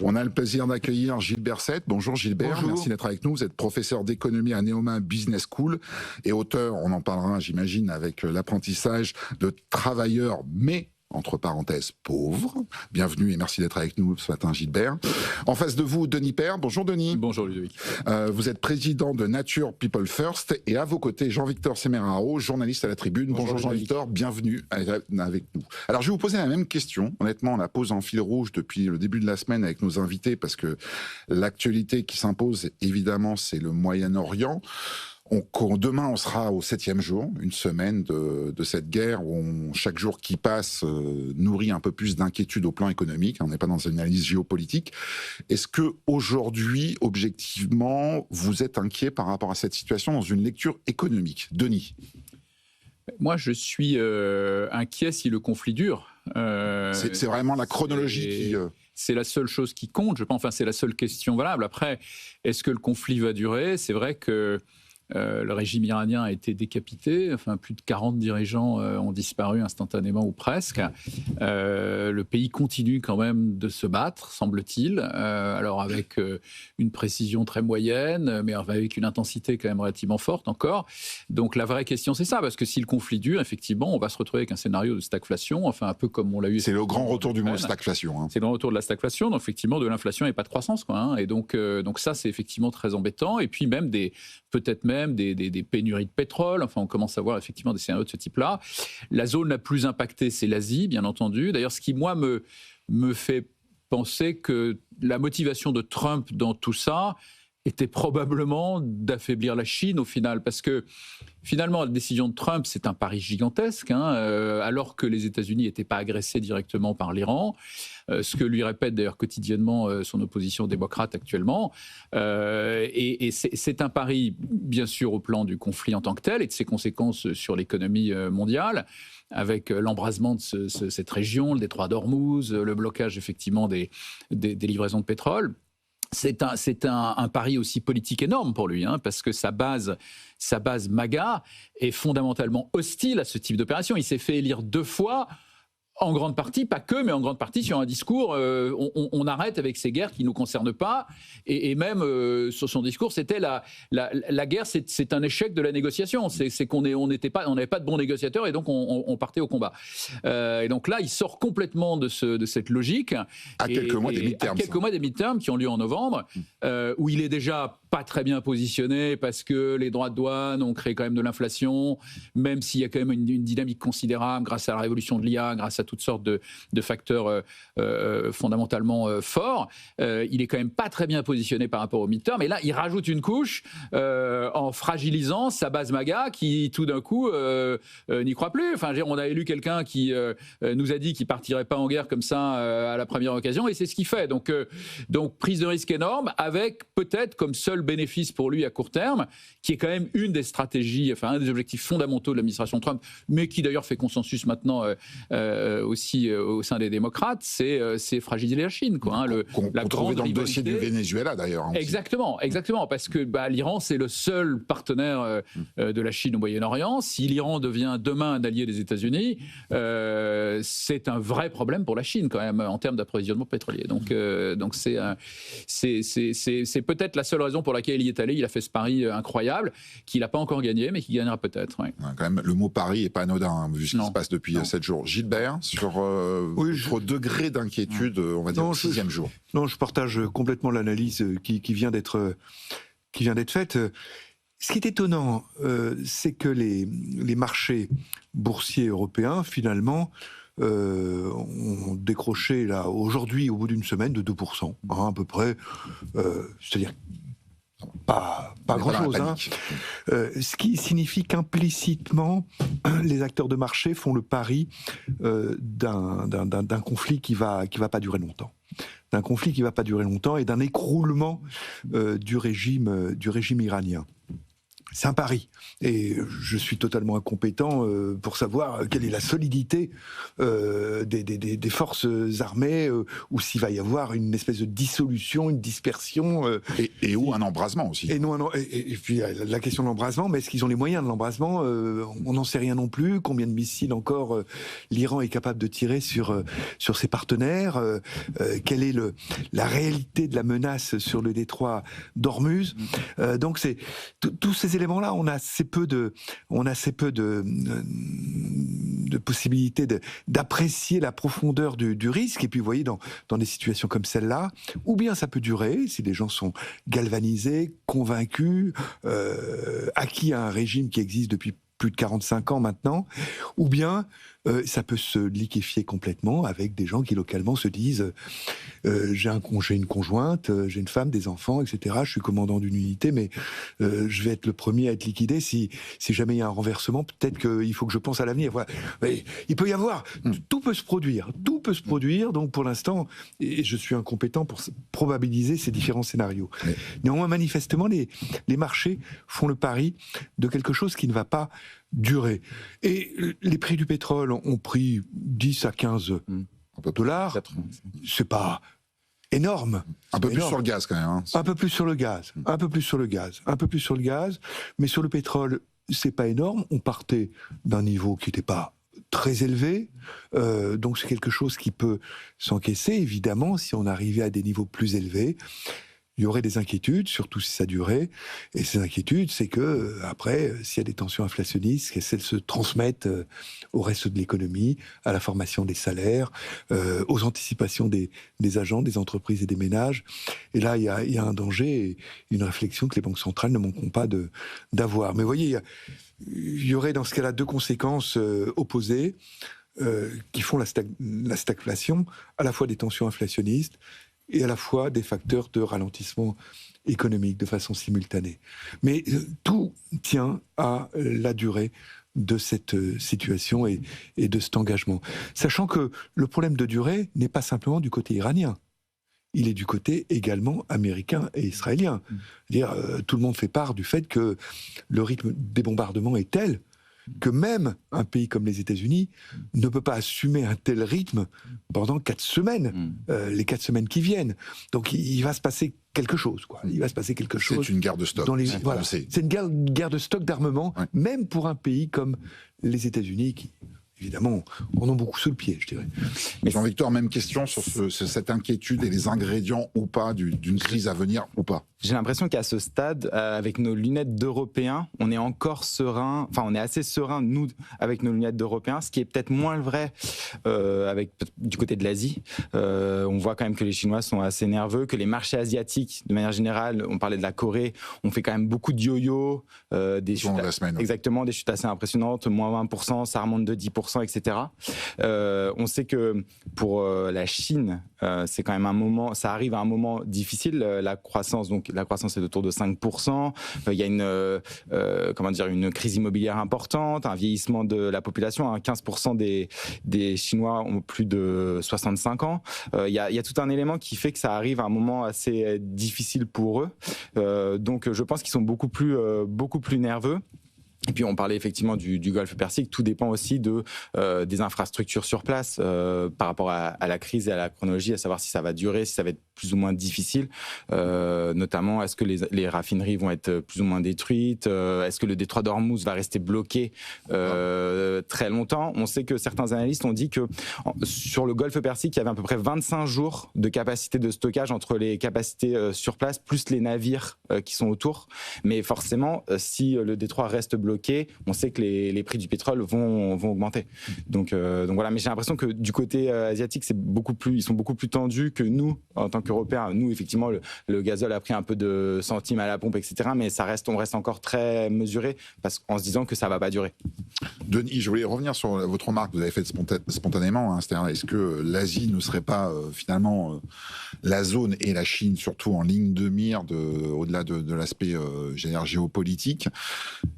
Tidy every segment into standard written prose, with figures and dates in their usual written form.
On a le plaisir d'accueillir Gilbert Sette. Bonjour Gilbert, Bonjour. Merci d'être avec nous. Vous êtes professeur d'économie à Neoma Business School et auteur, on en parlera j'imagine, avec l'apprentissage de travailleurs, mais entre parenthèses, pauvres. Bienvenue et merci d'être avec nous ce matin Gilbert. En face de vous, Denis Père. Bonjour Denis. Bonjour Ludovic. Vous êtes président de Nature People First et à vos côtés, Jean-Victor Semeraro, journaliste à la Tribune. Bonjour Jean-Victor, bienvenue avec nous. Alors je vais vous poser la même question. Honnêtement, on la pose en fil rouge depuis le début de la semaine avec nos invités parce que l'actualité qui s'impose, évidemment, c'est le Moyen-Orient. Demain, on sera au 7e jour, une semaine de cette guerre où chaque jour qui passe nourrit un peu plus d'inquiétude au plan économique. On n'est pas dans une analyse géopolitique. Est-ce que aujourd'hui, objectivement, vous êtes inquiet par rapport à cette situation dans une lecture économique? Denis? Moi, je suis inquiet si le conflit dure. C'est vraiment la chronologie qui... C'est la seule chose qui compte, je pense. Enfin, c'est la seule question valable. Après, est-ce que le conflit va durer? C'est vrai que le régime iranien a été décapité, enfin plus de 40 dirigeants ont disparu instantanément ou presque. Le pays continue quand même de se battre, semble-t-il, alors avec une précision très moyenne, mais avec une intensité quand même relativement forte encore. Donc la vraie question c'est ça, parce que si le conflit dure, effectivement, on va se retrouver avec un scénario de stagflation, enfin un peu comme on l'a eu. C'est le grand retour du mot stagflation. Hein. C'est le grand retour de la stagflation, donc effectivement de l'inflation et pas de croissance, quoi. Hein. Et donc ça c'est effectivement très embêtant. Et puis même peut-être même des pénuries de pétrole. Enfin, on commence à voir effectivement des scénarios de ce type-là. La zone la plus impactée, c'est l'Asie, bien entendu. D'ailleurs, ce qui, moi, me fait penser que la motivation de Trump dans tout ça était probablement d'affaiblir la Chine au final, parce que finalement, la décision de Trump, c'est un pari gigantesque, hein, alors que les États-Unis n'étaient pas agressés directement par l'Iran, ce que lui répète d'ailleurs quotidiennement son opposition démocrate actuellement. Et c'est un pari, bien sûr, au plan du conflit en tant que tel et de ses conséquences sur l'économie mondiale, avec l'embrasement de cette région, le détroit d'Ormuz, le blocage effectivement des livraisons de pétrole. C'est un pari aussi politique énorme pour lui, hein, parce que sa base MAGA est fondamentalement hostile à ce type d'opération. Il s'est fait élire 2 fois, en grande partie, pas que, mais en grande partie sur un discours, on arrête avec ces guerres qui ne nous concernent pas, et même sur son discours, c'était la guerre, c'est un échec de la négociation, c'est qu'on n'avait pas de bons négociateurs, et donc on partait au combat. Et donc là, il sort complètement de cette logique. À quelques mois des midterms qui ont lieu en novembre, où il est déjà pas très bien positionné parce que les droits de douane ont créé quand même de l'inflation, même s'il y a quand même une dynamique considérable grâce à la révolution de l'IA, grâce à toutes sortes de facteurs fondamentalement forts. Il est quand même pas très bien positionné par rapport au midterm, mais là il rajoute une couche en fragilisant sa base MAGA qui tout d'un coup n'y croit plus. Enfin, on a élu quelqu'un qui nous a dit qu'il partirait pas en guerre comme ça à la première occasion, et c'est ce qu'il fait. Donc prise de risque énorme, avec peut-être comme seul bénéfice pour lui à court terme, qui est quand même une des stratégies, enfin un des objectifs fondamentaux de l'administration Trump, mais qui d'ailleurs fait consensus maintenant aussi au sein des démocrates, c'est fragiliser la Chine, quoi. Hein, la grande dans le dossier du Venezuela d'ailleurs. Hein, exactement, parce que l'Iran c'est le seul partenaire de la Chine au Moyen-Orient. Si l'Iran devient demain un allié des États-Unis, c'est un vrai problème pour la Chine quand même en termes d'approvisionnement pétrolier. Donc c'est peut-être la seule raison pour laquelle il y est allé. Il a fait ce pari incroyable qu'il n'a pas encore gagné, mais qu'il gagnera peut-être. Ouais. Ouais, quand même, le mot pari n'est pas anodin, hein, vu ce qui se passe depuis 7 jours. Gilbert, sur votre degré d'inquiétude, on va dire, au 6e jour. Non, je partage complètement l'analyse qui vient d'être faite. Ce qui est étonnant, c'est que les marchés boursiers européens, finalement, ont décroché là, aujourd'hui, au bout d'une semaine, de 2%, hein, à peu près. C'est-à-dire pas grand-chose. Hein. Ce qui signifie qu'implicitement, les acteurs de marché font le pari d'un conflit qui va pas durer longtemps. D'un conflit qui va pas durer longtemps et d'un écroulement du régime iranien. c'est un pari. Et je suis totalement incompétent pour savoir quelle est la solidité des forces armées, ou s'il va y avoir une espèce de dissolution, une dispersion. Et ou un embrasement aussi. Et puis la question de l'embrasement, mais est-ce qu'ils ont les moyens de l'embrasement? On n'en sait rien non plus. Combien de missiles encore l'Iran est capable de tirer sur ses partenaires? Quelle est la réalité de la menace sur le détroit d'Ormuz? Donc c'est tous ces éléments-là, on a assez peu de possibilités d'apprécier la profondeur du risque. Et puis vous voyez, dans des situations comme celle-là, ou bien ça peut durer si les gens sont galvanisés, convaincus, acquis à un régime qui existe depuis plus de 45 ans maintenant, ou bien ça peut se liquéfier complètement avec des gens qui localement se disent j'ai une conjointe, j'ai une femme, des enfants, etc. Je suis commandant d'une unité, mais je vais être le premier à être liquidé si jamais il y a un renversement. Peut-être qu'il faut que je pense à l'avenir. Voilà. Mais il peut y avoir, tout peut se produire, Donc pour l'instant, et je suis incompétent pour probabiliser ces différents scénarios. Néanmoins, manifestement, les marchés font le pari de quelque chose qui ne va pas durer. Et les prix du pétrole ont pris 10 à 15 $. C'est pas énorme. Un peu plus sur le gaz quand même. Hein. Un peu plus sur le gaz. Mais sur le pétrole, c'est pas énorme. On partait d'un niveau qui n'était pas très élevé. Donc c'est quelque chose qui peut s'encaisser. Évidemment, si on arrivait à des niveaux plus élevés, il y aurait des inquiétudes, surtout si ça durait. Et ces inquiétudes, c'est que après, s'il y a des tensions inflationnistes, qu'elles se transmettent au reste de l'économie, à la formation des salaires, aux anticipations des agents, des entreprises et des ménages. Et là, il y a un danger et une réflexion que les banques centrales ne manqueront pas d'avoir. Mais vous voyez, il y aurait dans ce cas-là deux conséquences opposées qui font la stagflation, à la fois des tensions inflationnistes et à la fois des facteurs de ralentissement économique de façon simultanée. Mais tout tient à la durée de cette situation et de cet engagement. Sachant que le problème de durée n'est pas simplement du côté iranien. Il est du côté également américain et israélien. C'est-à-dire, tout le monde fait part du fait que le rythme des bombardements est tel que même un pays comme les États-Unis ne peut pas assumer un tel rythme pendant 4 semaines, les 4 semaines qui viennent. Donc il va se passer quelque chose, quoi. Il va se passer quelque chose. C'est une guerre de stock. Voilà. C'est une guerre de stock d'armement, même pour un pays comme les États-Unis qui, évidemment, en ont beaucoup sous le pied, je dirais. Mais Jean-Victor, même question sur cette inquiétude et les ingrédients ou pas d'une crise à venir ou pas. J'ai l'impression qu'à ce stade, avec nos lunettes d'Européens, on est encore serein, enfin on est assez serein, nous, avec nos lunettes d'Européens, ce qui est peut-être moins vrai du côté de l'Asie. On voit quand même que les Chinois sont assez nerveux, que les marchés asiatiques, de manière générale, on parlait de la Corée, on fait quand même beaucoup de yo-yo, des chutes, la semaine, exactement, des chutes assez impressionnantes, moins 20%, ça remonte de 10%, etc. On sait que pour la Chine, c'est quand même un moment, ça arrive à un moment difficile, la croissance, donc la croissance est autour de 5%. Il y a une crise immobilière importante, un vieillissement de la population. 15% des Chinois ont plus de 65 ans. Il y a tout un élément qui fait que ça arrive à un moment assez difficile pour eux. Donc je pense qu'ils sont beaucoup plus nerveux. Et puis on parlait effectivement du Golfe Persique, tout dépend aussi des infrastructures sur place par rapport à la crise et à la chronologie, à savoir si ça va durer, si ça va être plus ou moins difficile, notamment est-ce que les raffineries vont être plus ou moins détruites, est-ce que le détroit d'Ormuz va rester bloqué très longtemps. On sait que certains analystes ont dit que sur le Golfe Persique, il y avait à peu près 25 jours de capacité de stockage entre les capacités sur place plus les navires qui sont autour, mais forcément si le détroit reste bloqué, on sait que les prix du pétrole vont augmenter. Donc voilà, mais j'ai l'impression que du côté asiatique, ils sont beaucoup plus tendus que nous, en tant qu'Européens. Nous, effectivement, le gazole a pris un peu de centimes à la pompe, etc. Mais on reste encore très mesuré en se disant que ça ne va pas durer. Denis, je voulais revenir sur votre remarque que vous avez faite spontanément. Hein, c'est-à-dire, est-ce que l'Asie ne serait pas finalement la zone et la Chine surtout en ligne de mire au-delà de l'aspect géopolitique?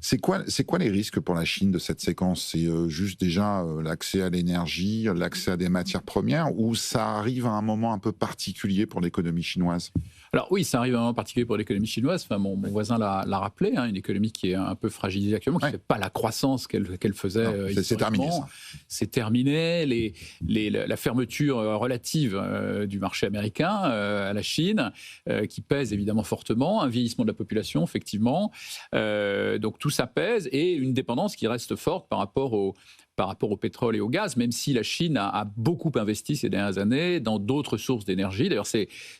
C'est quoi quoi les risques pour la Chine de cette séquence? C'est juste déjà l'accès à l'énergie, l'accès à des matières premières, ou ça arrive à un moment un peu particulier pour l'économie chinoise? Alors oui, ça arrive à un moment particulier pour l'économie chinoise. Enfin, mon voisin l'a rappelé, une économie qui est un peu fragilisée actuellement, qui ne fait pas la croissance qu'elle faisait. C'est terminé, ça. C'est terminé. La fermeture relative du marché américain à la Chine, qui pèse évidemment fortement, un vieillissement de la population, effectivement. Donc tout ça pèse, et une dépendance qui reste forte par rapport au pétrole et au gaz, même si la Chine a beaucoup investi ces dernières années dans d'autres sources d'énergie. D'ailleurs,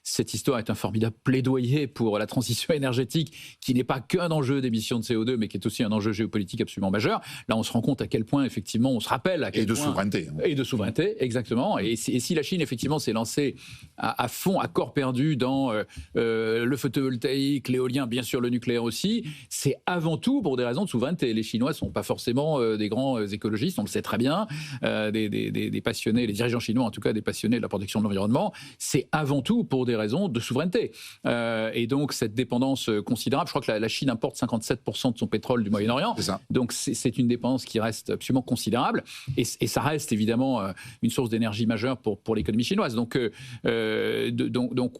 cette histoire est un formidable plaidoyer pour la transition énergétique, qui n'est pas qu'un enjeu d'émissions de CO2, mais qui est aussi un enjeu géopolitique absolument majeur. Là, on se rend compte à quel point, effectivement, on se rappelle à quel point... souveraineté. Et de souveraineté, exactement. Et si la Chine, effectivement, s'est lancée à fond, à corps perdu dans le photovoltaïque, l'éolien, bien sûr le nucléaire aussi, c'est avant tout pour des raisons de souveraineté. Les Chinois ne sont pas forcément des grands écologistes, on le sait très bien, des passionnés, les dirigeants chinois en tout cas, des passionnés de la protection de l'environnement, c'est avant tout pour des raisons de souveraineté. Et donc cette dépendance considérable, je crois que la Chine importe 57% de son pétrole du Moyen-Orient, donc c'est une dépendance qui reste absolument considérable, et ça reste évidemment une source d'énergie majeure pour l'économie chinoise. Donc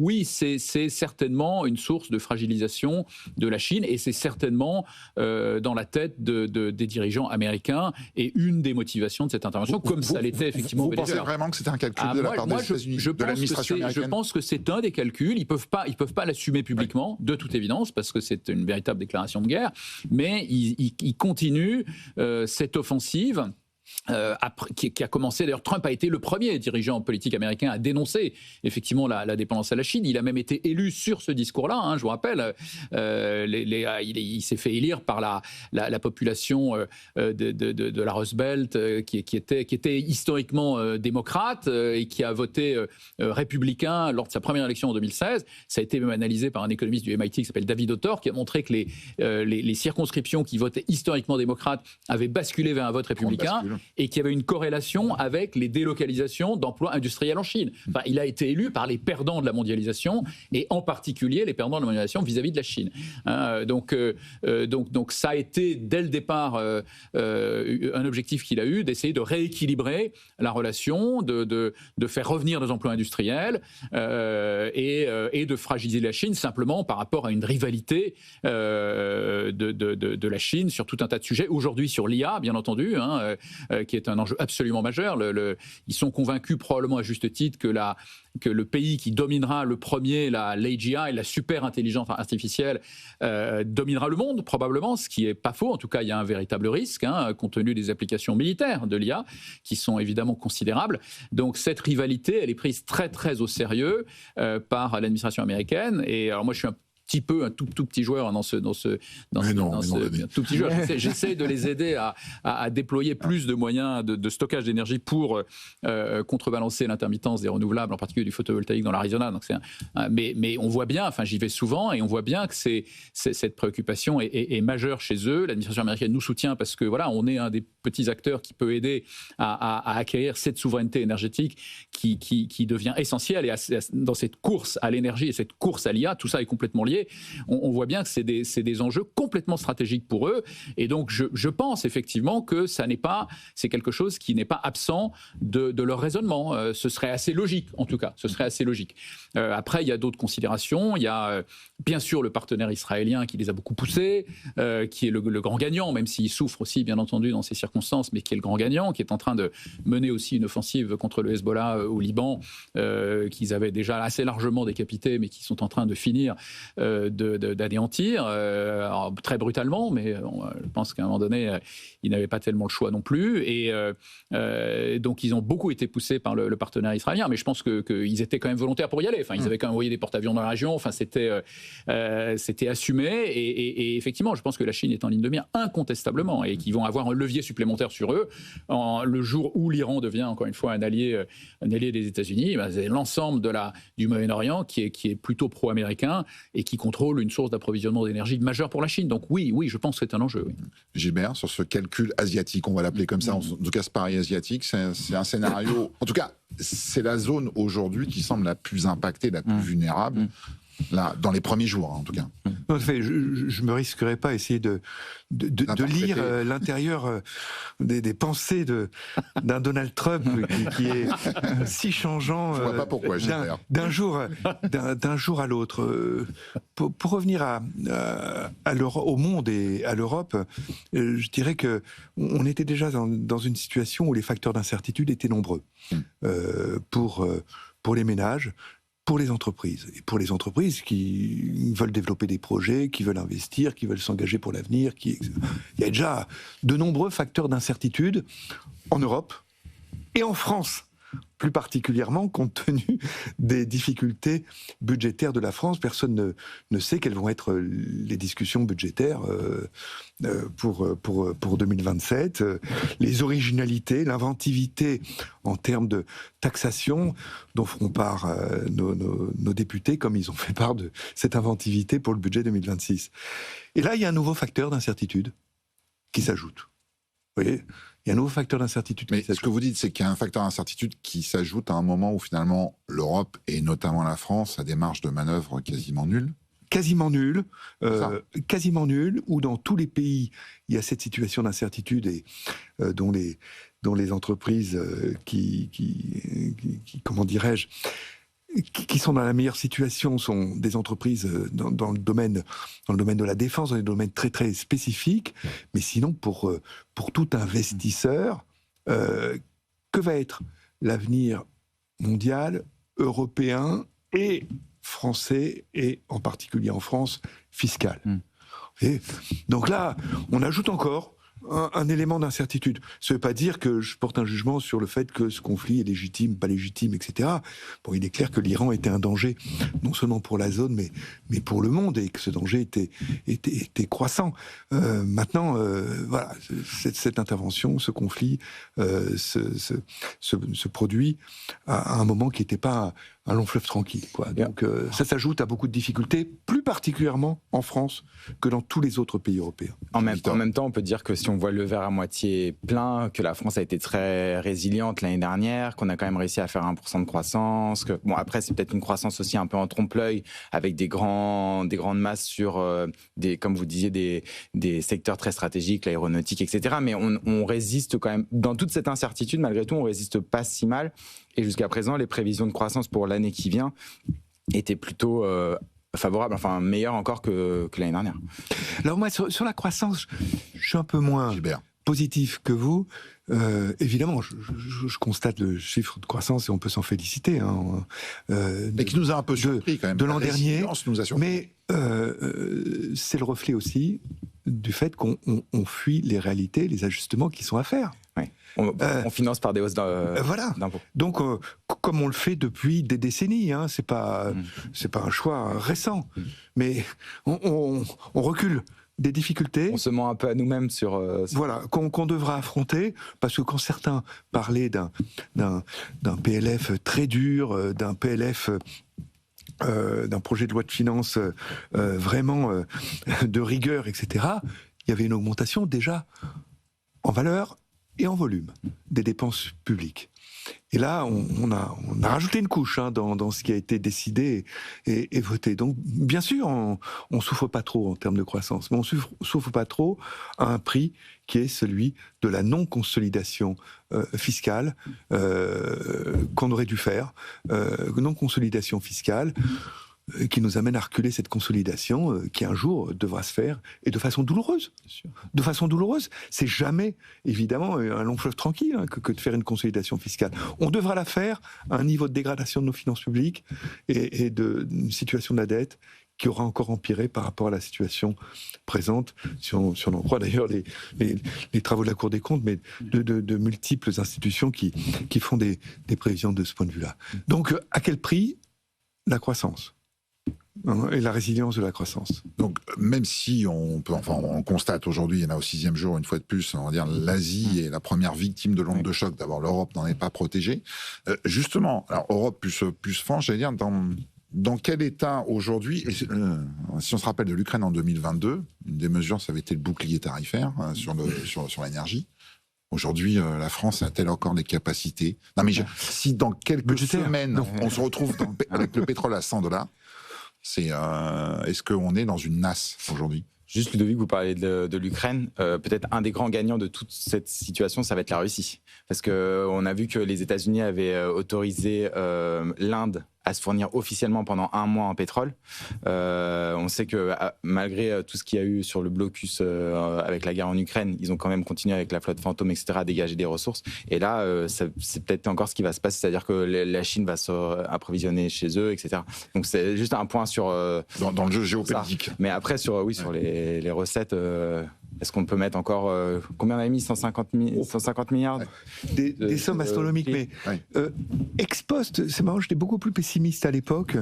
oui, c'est certainement une source de fragilisation de la Chine, et c'est certainement dans la tête des dirigeants américains, et une des motivations de cette intervention, comme ça l'était effectivement. Vous pensez vraiment que c'était un calcul de la part des États-Unis, de l'administration américaine? Je pense que c'est un des calculs. Ils peuvent pas l'assumer publiquement, de toute évidence, parce que c'est une véritable déclaration de guerre. Mais ils continuent cette offensive. Qui a commencé, d'ailleurs Trump a été le premier dirigeant politique américain à dénoncer effectivement la dépendance à la Chine. Il a même été élu sur ce discours-là, je vous rappelle. Il s'est fait élire par la population de la Rust Belt, qui était historiquement démocrate, et qui a voté républicain lors de sa première élection en 2016. Ça a été même analysé par un économiste du MIT qui s'appelle David Autor, qui a montré que les circonscriptions qui votaient historiquement démocrates avaient basculé vers un vote républicain, et qu'il y avait une corrélation avec les délocalisations d'emplois industriels en Chine. Enfin, il a été élu par les perdants de la mondialisation, et en particulier les perdants de la mondialisation vis-à-vis de la Chine. Donc ça a été dès le départ un objectif qu'il a eu, d'essayer de rééquilibrer la relation, de faire revenir des emplois industriels et de fragiliser la Chine simplement par rapport à une rivalité de la Chine sur tout un tas de sujets. Aujourd'hui sur l'IA, bien entendu, qui est un enjeu absolument majeur. Ils sont convaincus, probablement à juste titre, que le pays qui dominera le premier l'AGI, la super intelligence artificielle, dominera le monde, probablement, ce qui n'est pas faux. En tout cas, il y a un véritable risque, compte tenu des applications militaires de l'IA, qui sont évidemment considérables. Donc cette rivalité, elle est prise très très au sérieux par l'administration américaine. Et alors moi, je suis un tout petit joueur dans ce tout petit joueur. J'essaie de les aider à déployer plus de moyens de stockage d'énergie pour contrebalancer l'intermittence des renouvelables, en particulier du photovoltaïque dans l'Arizona. Donc mais on voit bien, enfin j'y vais souvent, et on voit bien que cette préoccupation est majeure chez eux. L'administration américaine nous soutient parce que voilà, on est un des petits acteurs qui peut aider à acquérir cette souveraineté énergétique qui devient essentielle, et dans cette course à l'énergie et cette course à l'IA, tout ça est complètement lié. On voit bien que c'est des enjeux complètement stratégiques pour eux, et donc je pense effectivement que c'est quelque chose qui n'est pas absent de leur raisonnement. Ce serait assez logique, en tout cas, ce serait assez logique. Après, il y a d'autres considérations. Il y a bien sûr le partenaire israélien qui les a beaucoup poussés, qui est le grand gagnant, même s'il souffre aussi bien entendu dans ces circonstances, mais qui est le grand gagnant, qui est en train de mener aussi une offensive contre le Hezbollah au Liban, qu'ils avaient déjà assez largement décapité, mais qui sont en train de finir d'anéantir, très brutalement, mais je pense qu'à un moment donné, ils n'avaient pas tellement le choix non plus, et donc ils ont beaucoup été poussés par le partenaire israélien, mais je pense qu'ils étaient quand même volontaires pour y aller. Enfin, ils avaient quand même envoyé des porte-avions dans la région, enfin, c'était assumé, et effectivement, je pense que la Chine est en ligne de mire incontestablement, et qu'ils vont avoir un levier supplémentaire sur eux le jour où l'Iran devient encore une fois un allié des États-Unis. C'est l'ensemble du Moyen-Orient qui est plutôt pro-américain, et qui contrôle une source d'approvisionnement d'énergie majeure pour la Chine. Donc oui, je pense que c'est un enjeu. Oui. Gilbert, sur ce calcul asiatique, on va l'appeler comme ça, en tout cas ce pari asiatique, c'est un scénario, en tout cas c'est la zone aujourd'hui qui semble la plus impactée, la plus vulnérable. là, dans les premiers jours, en tout cas. En fait, je me risquerais pas à essayer de lire l'intérieur des pensées d'un Donald Trump qui est si changeant. Je vois pas pourquoi, d'un jour à l'autre. Pour revenir au monde et à l'Europe, je dirais que on était déjà dans une situation où les facteurs d'incertitude étaient nombreux pour les ménages, pour les entreprises. Et pour les entreprises qui veulent développer des projets, qui veulent investir, qui veulent s'engager pour l'avenir, il y a déjà de nombreux facteurs d'incertitude en Europe et en France, plus particulièrement compte tenu des difficultés budgétaires de la France. Personne ne sait quelles vont être les discussions budgétaires pour 2027. Les originalités, l'inventivité en termes de taxation dont feront part nos députés, comme ils ont fait part de cette inventivité pour le budget 2026. Et là, il y a un nouveau facteur d'incertitude qui s'ajoute. Vous voyez ? Il y a un nouveau facteur d'incertitude. Mais ce que vous dites, c'est qu'il y a un facteur d'incertitude qui s'ajoute à un moment où finalement l'Europe, et notamment la France, a des marges de manœuvre quasiment nulles. Quasiment nulles, où dans tous les pays, il y a cette situation d'incertitude et dont les entreprises comment dirais-je, qui sont dans la meilleure situation sont des entreprises dans le domaine de la défense, dans des domaines très très spécifiques. Mais sinon, pour tout investisseur, que va être l'avenir mondial, européen et français, et en particulier en France, fiscal. Et donc là, on ajoute encore un élément d'incertitude. Ça ne veut pas dire que je porte un jugement sur le fait que ce conflit est légitime, pas légitime, etc. Bon, il est clair que l'Iran était un danger, non seulement pour la zone, mais pour le monde, et que ce danger était croissant. Maintenant, voilà, cette intervention, ce conflit se produit à un moment qui n'était pas un long fleuve tranquille, quoi. Donc ça s'ajoute à beaucoup de difficultés, plus particulièrement en France que dans tous les autres pays européens. En même temps, on peut dire que si on voit le verre à moitié plein, que la France a été très résiliente l'année dernière, qu'on a quand même réussi à faire 1% de croissance, que bon, après c'est peut-être une croissance aussi un peu en trompe-l'œil, avec des grandes masses sur comme vous disiez, des secteurs très stratégiques, l'aéronautique, etc. Mais on résiste quand même, dans toute cette incertitude, malgré tout, on résiste pas si mal. Et jusqu'à présent, les prévisions de croissance pour l'année qui vient étaient plutôt favorables, enfin meilleures encore que l'année dernière. Alors moi, sur la croissance, je suis un peu moins positif que vous. Évidemment, je constate le chiffre de croissance et on peut s'en féliciter. Hein, mais qui nous a un peu surpris quand même. De l'an dernier. Nous a surpris. Mais c'est le reflet aussi du fait qu'on fuit les réalités, les ajustements qui sont à faire. Oui. On finance par des hausses d'impôts. Donc, comme on le fait depuis des décennies, hein, c'est pas un choix récent, mais on recule des difficultés. On se ment un peu à nous-mêmes sur... Voilà, qu'on devra affronter, parce que quand certains parlaient d'un PLF très dur, d'un PLF... d'un projet de loi de finances vraiment de rigueur, etc., il y avait une augmentation déjà en valeur et en volume des dépenses publiques. Et là, on a rajouté une couche dans ce qui a été décidé et voté. Donc, bien sûr, on souffre pas trop en termes de croissance, mais on souffre pas trop à un prix qui est celui de la non-consolidation fiscale qu'on aurait dû faire, non-consolidation fiscale qui nous amène à reculer cette consolidation qui un jour devra se faire, et de façon douloureuse. De façon douloureuse. C'est jamais, évidemment, un long fleuve tranquille que de faire une consolidation fiscale. On devra la faire à un niveau de dégradation de nos finances publiques et d'une situation de la dette qui aura encore empiré par rapport à la situation présente, si on en croit d'ailleurs les travaux de la Cour des comptes, mais de multiples institutions qui font des prévisions de ce point de vue-là. Donc, à quel prix la croissance et la résilience de la croissance. Donc, même si on constate aujourd'hui, il y en a au 6e jour, une fois de plus, on va dire l'Asie est la première victime de l'onde de choc. D'abord, l'Europe n'en est pas protégée. Justement, alors Europe plus France, j'allais dire, dans quel état aujourd'hui, si on se rappelle de l'Ukraine en 2022, une des mesures, ça avait été le bouclier tarifaire sur l'énergie. Aujourd'hui, la France a-t-elle encore les capacités? Non, mais si dans quelques semaines, on se retrouve avec le pétrole à $100, Est-ce qu'on est dans une nasse aujourd'hui ? Juste, Ludovic, vous parlez de l'Ukraine. Peut-être un des grands gagnants de toute cette situation, ça va être la Russie. Parce qu'on a vu que les États-Unis avaient autorisé l'Inde à se fournir officiellement pendant 1 mois en pétrole. On sait que malgré tout ce qu'il y a eu sur le blocus avec la guerre en Ukraine, ils ont quand même continué avec la flotte fantôme, etc., à dégager des ressources. Et là, c'est peut-être encore ce qui va se passer, c'est-à-dire que la Chine va s'approvisionner chez eux, etc. Donc c'est juste un point sur... dans le jeu géopolitique. Ça. Mais après, sur les recettes... Est-ce qu'on peut mettre encore... combien on avait mis 150 milliards Des sommes astronomiques, mais ex post, c'est marrant, j'étais beaucoup plus pessimiste à l'époque.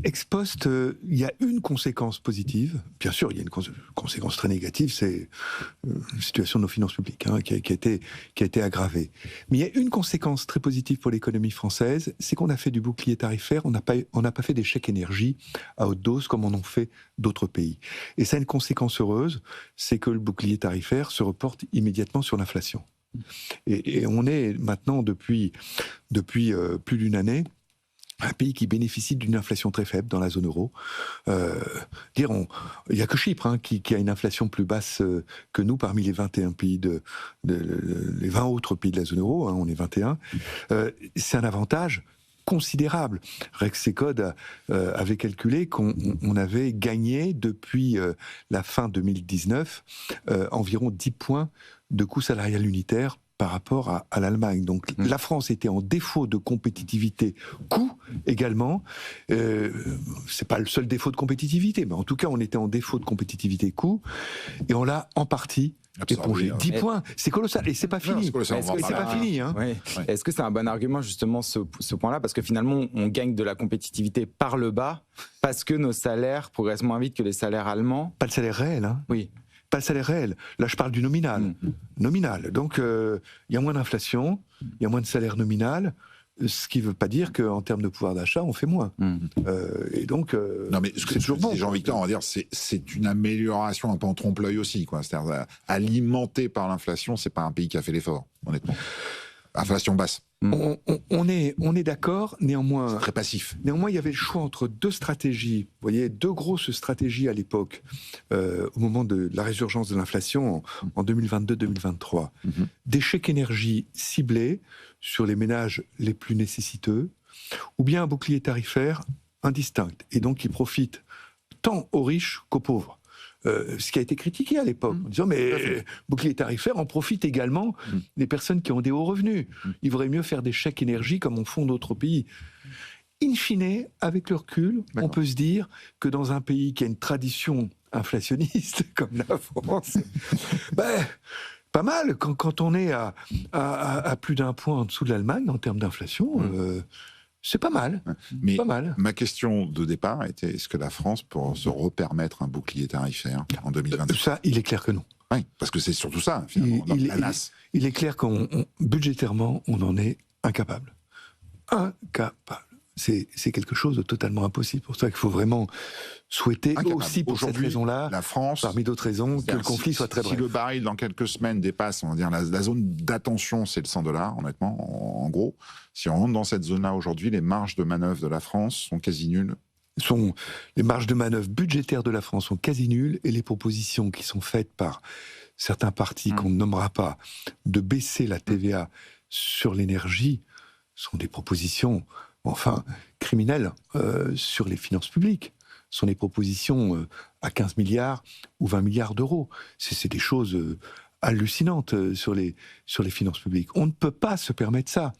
Ex post, il y a une conséquence positive. Bien sûr, il y a une conséquence très négative, c'est la situation de nos finances publiques qui a été aggravée. Mais il y a une conséquence très positive pour l'économie française, c'est qu'on a fait du bouclier tarifaire, on n'a pas fait des chèques énergie à haute dose comme en ont fait d'autres pays. Et ça a une conséquence heureuse, c'est que le bouclier tarifaire se reporte immédiatement sur l'inflation. Et on est maintenant, depuis plus d'une année, un pays qui bénéficie d'une inflation très faible dans la zone euro. Il n'y a que Chypre qui a une inflation plus basse que nous parmi les 21 pays les 20 autres pays de la zone euro, on est 21. C'est un avantage considérable. Rexecode avait calculé qu'on avait gagné depuis la fin 2019 environ 10 points de coût salarial unitaire par rapport à l'Allemagne. Donc la France était en défaut de compétitivité coût également. C'est pas le seul défaut de compétitivité, mais en tout cas on était en défaut de compétitivité coût et on l'a en partie épongé. 10 points, c'est colossal et c'est pas fini. C'est pas fini. Oui. Est-ce que c'est un bon argument justement ce point-là, parce que finalement on gagne de la compétitivité par le bas parce que nos salaires progressent moins vite que les salaires allemands. Pas le salaire réel, Oui. Pas le salaire réel. Là, je parle du nominal. Nominal. Donc, il y a moins d'inflation, il y a moins de salaire nominal, ce qui ne veut pas dire qu'en termes de pouvoir d'achat, on fait moins. Et donc, non, mais ce que toujours bon. Jean-Victor, on va dire, c'est une amélioration un peu en trompe-l'œil aussi, quoi. C'est-à-dire, alimenté par l'inflation, c'est pas un pays qui a fait l'effort, honnêtement. Inflation basse. On est d'accord, néanmoins... C'est très passif. Néanmoins, il y avait le choix entre deux stratégies. Vous voyez, deux grosses stratégies à l'époque, au moment de la résurgence de l'inflation en 2022-2023. Des chèques énergie ciblés sur les ménages les plus nécessiteux, ou bien un bouclier tarifaire indistinct, et donc qui profite tant aux riches qu'aux pauvres. Ce qui a été critiqué à l'époque, en disant mais bouclier tarifaire en profite également les personnes qui ont des hauts revenus. Il vaudrait mieux faire des chèques énergie comme on font d'autres pays. In fine, avec le recul, on peut se dire que dans un pays qui a une tradition inflationniste comme la France, pas mal, quand on est à plus d'1 point en dessous de l'Allemagne en termes d'inflation, c'est pas mal. Mais pas mal. Ma question de départ était, est-ce que la France pourra se repermettre un bouclier tarifaire en 2022 ? Ça, il est clair que non. Oui, parce que c'est surtout ça, finalement, la NAS. Il est clair budgétairement, on en est incapable. Incapable. C'est quelque chose de totalement impossible. Pour ça qu'il faut vraiment souhaiter aussi pour cette raison-là, la France, parmi d'autres raisons, que le conflit soit très bref. Si le baril dans quelques semaines dépasse, on va dire la zone d'attention, c'est le $100, honnêtement, en gros. Si on rentre dans cette zone-là aujourd'hui, les marges de manœuvre de la France sont quasi nulles. Les marges de manœuvre budgétaires de la France sont quasi nulles et les propositions qui sont faites par certains partis qu'on ne nommera pas de baisser la TVA sur l'énergie sont des propositions criminelles sur les finances publiques. Ce sont des propositions à 15 milliards ou 20 milliards d'euros. C'est des choses hallucinantes sur les finances publiques. On ne peut pas se permettre ça.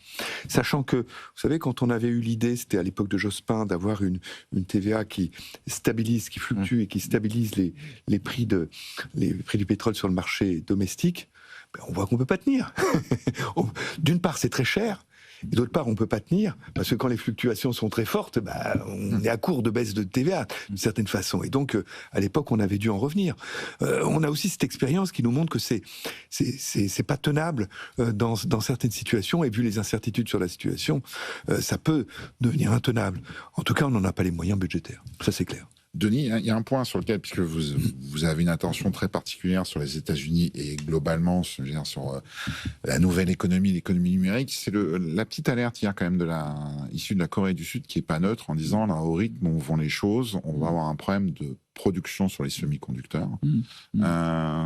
Sachant que, vous savez, quand on avait eu l'idée, c'était à l'époque de Jospin, d'avoir une TVA qui stabilise, qui fluctue et qui stabilise les prix du pétrole sur le marché domestique, on voit qu'on ne peut pas tenir. D'une part, c'est très cher. Et d'autre part, on ne peut pas tenir, parce que quand les fluctuations sont très fortes, on est à court de baisse de TVA, d'une certaine façon. Et donc, à l'époque, on avait dû en revenir. On a aussi cette expérience qui nous montre que c'est pas tenable dans certaines situations, et vu les incertitudes sur la situation, ça peut devenir intenable. En tout cas, on n'en a pas les moyens budgétaires. Ça, c'est clair. Denis, il y a un point sur lequel, puisque vous avez une attention très particulière sur les États-Unis et globalement sur la nouvelle économie, l'économie numérique, c'est la petite alerte hier quand même issue de la Corée du Sud qui est pas neutre en disant là, au rythme où vont les choses, on va avoir un problème de production sur les semi-conducteurs.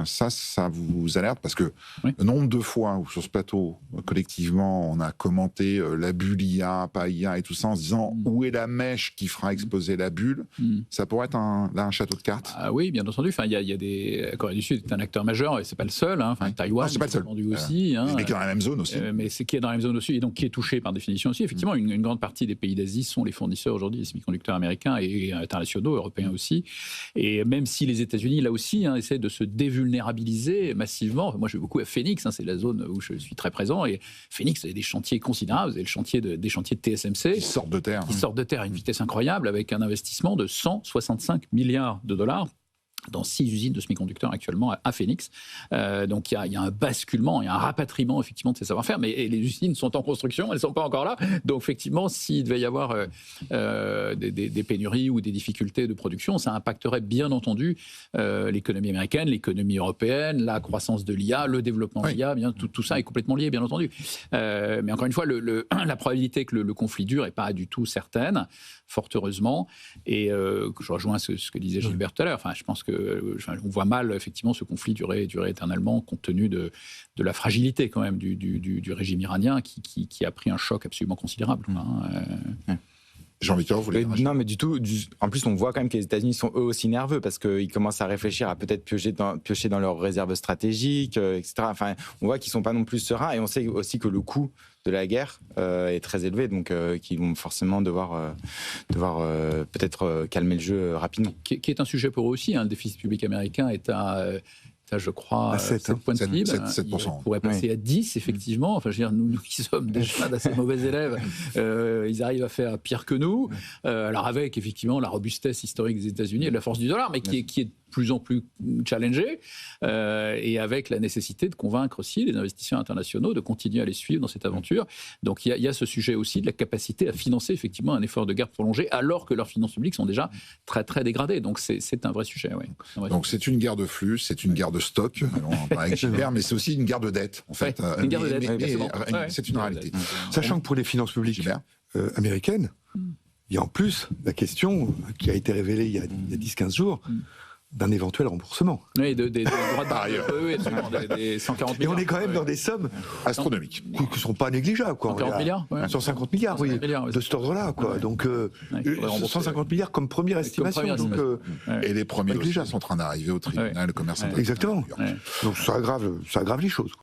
Ça vous alerte parce que le nombre de fois où sur ce plateau, collectivement, on a commenté la bulle IA, pas IA et tout ça en se disant où est la mèche qui fera exploser la bulle, ça pourrait être un château de cartes. Ah oui, bien entendu. Enfin, il y a la Corée du Sud est un acteur majeur et c'est pas le seul. Enfin, Taïwan, c'est pas le seul. Aussi. Mais qui est dans la même zone aussi. Mais c'est qui est dans la même zone aussi et donc qui est touché par définition aussi. Effectivement, une grande partie des pays d'Asie sont les fournisseurs aujourd'hui des semi-conducteurs américains et internationaux, européens aussi. Et même si les États-Unis, là aussi, essaient de se dévulnérabiliser massivement. Moi, je vais beaucoup à Phoenix, c'est la zone où je suis très présent. Et Phoenix, vous avez des chantiers considérables. Vous avez des chantiers de TSMC. Qui sortent de terre. Qui sortent de terre à une vitesse incroyable avec un investissement de 165 milliards de dollars dans 6 usines de semi-conducteurs actuellement à Phoenix. Donc il y a un basculement, il y a un rapatriement effectivement de ces savoir-faire, mais les usines sont en construction, elles ne sont pas encore là. Donc effectivement, s'il devait y avoir des pénuries ou des difficultés de production, ça impacterait bien entendu l'économie américaine, l'économie européenne, la croissance de l'IA, le développement de l'IA, tout ça est complètement lié, bien entendu. Mais encore une fois, la probabilité que le conflit dure n'est pas du tout certaine, fort heureusement. Et je rejoins ce que disait Gilbert tout à l'heure. Enfin, je pense que on voit mal effectivement ce conflit durer éternellement compte tenu de la fragilité quand même du régime iranien qui a pris un choc absolument considérable. Jean-Victor, vous voulez Non, mais du tout. En plus, on voit quand même que les États-Unis sont eux aussi nerveux parce qu'ils commencent à réfléchir à peut-être piocher dans leurs réserves stratégiques, etc. Enfin, on voit qu'ils sont pas non plus sereins et on sait aussi que le coût de la guerre est très élevé, donc qu'ils vont forcément devoir peut-être calmer le jeu rapidement. Qui est un sujet pour eux aussi. Le déficit public américain est à je crois, 7 points de PIB. 7%. Il pourrait passer à 10, effectivement. Enfin, je veux dire, nous qui sommes déjà d'assez mauvais élèves, ils arrivent à faire pire que nous. Alors avec, effectivement, la robustesse historique des États-Unis et de la force du dollar, mais qui est de plus en plus challengée, et avec la nécessité de convaincre aussi les investisseurs internationaux de continuer à les suivre dans cette aventure. Donc il y a ce sujet aussi de la capacité à financer effectivement un effort de guerre prolongé, alors que leurs finances publiques sont déjà très très dégradées. Donc c'est un vrai sujet. Oui. Donc c'est une guerre de flux, c'est une guerre de stock, on parlait avec Gilbert, mais c'est aussi une guerre de dette, en fait. Une guerre de dette, mais c'est une réalité. Sachant que pour les finances publiques américaines, il y a en plus la question qui a été révélée il y a 10-15 jours, d'un éventuel remboursement. Oui, des droits de barrière. Oui, absolument, des 140 milliards. Et on est quand même dans des sommes astronomiques qui ne sont pas négligeables. 140 milliards 150 milliards, oui, de cet ordre-là. Quoi. Donc, 150 milliards comme première estimation. Et les premiers dossiers sont en train d'arriver au tribunal de commerce international. Exactement. Donc ça aggrave les choses.